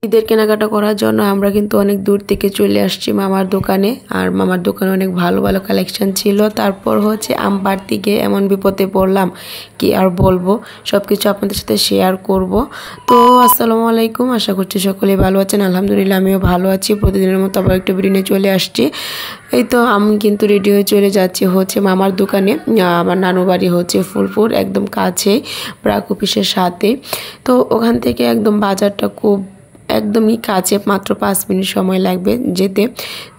ঈদের কেনাকাটা করার জন্য আমরা কিন্তু অনেক দূর থেকে চলে আসছি মামার দোকানে। আর মামার দোকানে অনেক ভালো ভালো কালেকশন ছিল। তারপর হচ্ছে আম পাড়তে গিয়ে এমন বিপদে পড়লাম, কি আর বলবো, সব কিছু আপনাদের সাথে শেয়ার করব। তো আসসালামু আলাইকুম, আশা করছি সকলেই ভালো আছেন। আলহামদুলিল্লাহ আমিও ভালো আছি। প্রতিদিনের মতো আবার একটা ভিডিও নিয়ে চলে আসছি। এই তো আমি কিন্তু রেডি হয়ে চলে যাচ্ছি হচ্ছে মামার দোকানে। আমার নানু বাড়ি হচ্ছে ফুলপুর, একদম কাছে, প্রাক অফিসের সাথে। তো ওখান থেকে একদম বাজারটা খুব একদমই কাছে, মাত্র 5 মিনিট সময় লাগবে যেতে।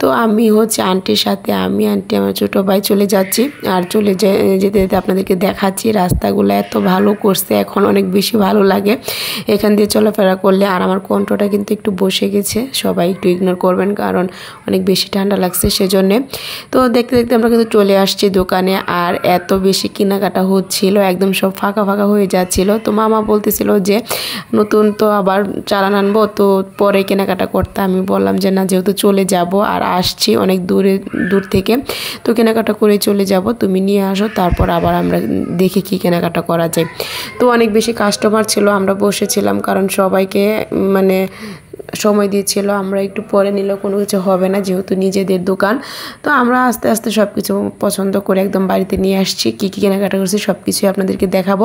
তো আমি হচ্ছে আন্টির সাথে, আন্টি আমার ছোটো ভাই চলে যাচ্ছি। আর যেতে যেতে আপনাদেরকে দেখাচ্ছি রাস্তাগুলো এত ভালো করছে, এখন অনেক বেশি ভালো লাগে এখান দিয়ে চলাফেরা করলে। আর আমার কণ্ঠটা কিন্তু একটু বসে গেছে, সবাই একটু ইগনোর করবেন কারণ অনেক বেশি ঠান্ডা লাগছে সেজন্যে। তো দেখতে দেখতে আমরা কিন্তু চলে আসছি দোকানে। আর এত বেশি কেনাকাটা হচ্ছিল, একদম সব ফাঁকা ফাঁকা হয়ে যাচ্ছিল। তো মামা বলতেছিল যে নতুন তো আবার চালান আনবো, তো পরে কেনাকাটা করতে। আমি বললাম যে না, যেহেতু চলে যাব আর আসছি অনেক দূর থেকে, তো কেনাকাটা করে চলে যাব, তুমি নিয়ে আসো, তারপর আবার আমরা দেখি কি কেনাকাটা করা যায়। তো অনেক বেশি কাস্টমার ছিল, আমরা বসেছিলাম কারণ সবাইকে মানে সময় দিয়েছিল। আমরা একটু পরে নিলেও কোনো কিছু হবে না, যেহেতু নিজেদের দোকান। তো আমরা আস্তে আস্তে সব কিছু পছন্দ করে একদম বাড়িতে নিয়ে আসছি। কী কী কেনাকাটা করছি সব কিছুই আপনাদেরকে দেখাবো।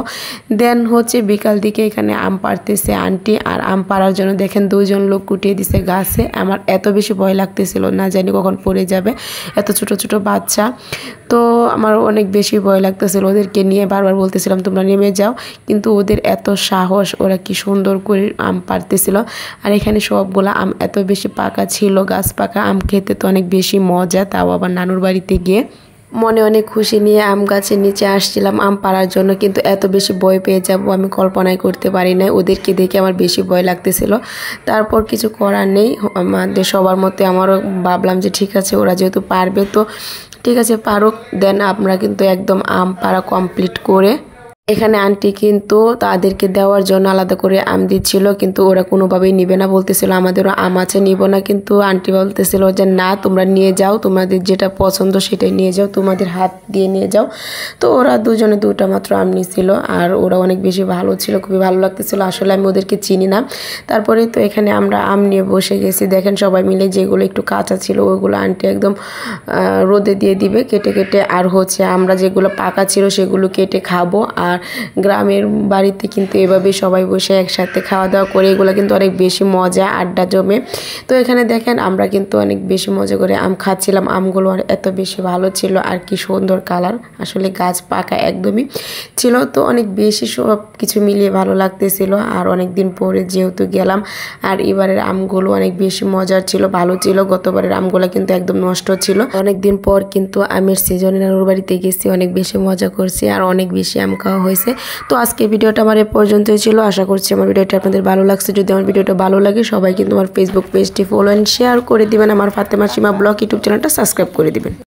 দেন হচ্ছে বিকাল দিকে এখানে আম পাড়তেছে আন্টি। আর আম পাড়ার জন্য দেখেন 2 জন লোক কুটিয়ে দিছে গাছে। আমার এত বেশি ভয় লাগতেছিল, না জানি কখন পড়ে যাবে, এত ছোট ছোট বাচ্চা। তো আমার অনেক বেশি ভয় লাগতেছিল, ওদেরকে নিয়ে বারবার বলতেছিলাম তোমরা নেমে যাও, কিন্তু ওদের এত সাহস, ওরা কি সুন্দর করে আম পাড়তেছিল। আর এখানে সবগুলা আম এত বেশি পাকা ছিল, গাছ পাকা আম খেতে তো অনেক বেশি মজা, তাও আবার নানুর বাড়িতে গিয়ে। মনে অনেক খুশি নিয়ে আম গাছের নিচে আসছিলাম আম পাড়ার জন্য, কিন্তু এত বেশি ভয় পেয়ে যাব আমি কল্পনাই করতে পারি নাই। ওদেরকে দেখে আমার বেশি ভয় লাগতেছিল। তারপর কিছু করার নেই, আমাদের সবার মতে আমারও ভাবলাম যে ঠিক আছে, ওরা যেহেতু পারবে তো ঠিক আছে পারুক। দেন আমরা কিন্তু একদম আম পাড়া কমপ্লিট করে এখানে আন্টি কিন্তু তাদেরকে দেওয়ার জন্য আলাদা করে আম দিচ্ছিল, কিন্তু ওরা কোনোভাবেই নিবে না, বলতেছিল আমাদেরও আম আছে, নিব না। কিন্তু আন্টি বলতেছিল যে না, তোমরা নিয়ে যাও, তোমাদের যেটা পছন্দ সেটাই নিয়ে যাও, তোমাদের হাত দিয়ে নিয়ে যাও। তো ওরা দুজনে 2টা মাত্র আম নিয়েছিল। আর ওরা অনেক বেশি ভালো ছিল, খুবই ভালো লাগতেছিল। আসলে আমি ওদেরকে চিনি না। তারপরে তো এখানে আমরা আম নিয়ে বসে গেছি। দেখেন সবাই মিলে যেগুলো একটু কাঁচা ছিল ওইগুলো আন্টি একদম রোদে দিয়ে দিবে কেটে কেটে। আর হচ্ছে আমরা যেগুলো পাকা ছিল সেগুলো কেটে খাবো। আর গ্রামের বাড়িতে কিন্তু এভাবেই সবাই বসে একসাথে খাওয়া দাওয়া করে, এগুলো কিন্তু অনেক বেশি মজা, আড্ডা জমে। তো এখানে দেখেন আমরা কিন্তু অনেক বেশি মজা করে আম খাচ্ছিলাম। আমগুলো এত বেশি ভালো ছিল, আর কি সুন্দর কালার, আসলে গাছ পাকা একদমই ছিল। তো অনেক বেশি সব কিছু মিলিয়ে ভালো লাগতেছিল। আর অনেক দিন পরে যেহেতু গেলাম, আর এবারের আমগুলো অনেক বেশি মজার ছিল, ভালো ছিল। গতবারের আমগুলো কিন্তু একদম নষ্ট ছিল। অনেক দিন পর কিন্তু আমের সিজনে নানুর বাড়িতে গেছি, অনেক বেশি মজা করছি আর অনেক বেশি আম খাওয়া হয়েছে। তো আজকে ভিডিওটা আমার এ পর্যন্তই ছিল। আশা করছি আমার ভিডিওটা আপনাদের ভালো লাগছে। যদি আমার ভিডিওটা ভালো লাগে সবাই কিন্তু আমার ফেসবুক পেজটি ফলো এন্ড শেয়ার করে দিবেন। আমার ফাতেমা সীমা ব্লগ ইউটিউব চ্যানেলটা সাবস্ক্রাইব করে দিবেন।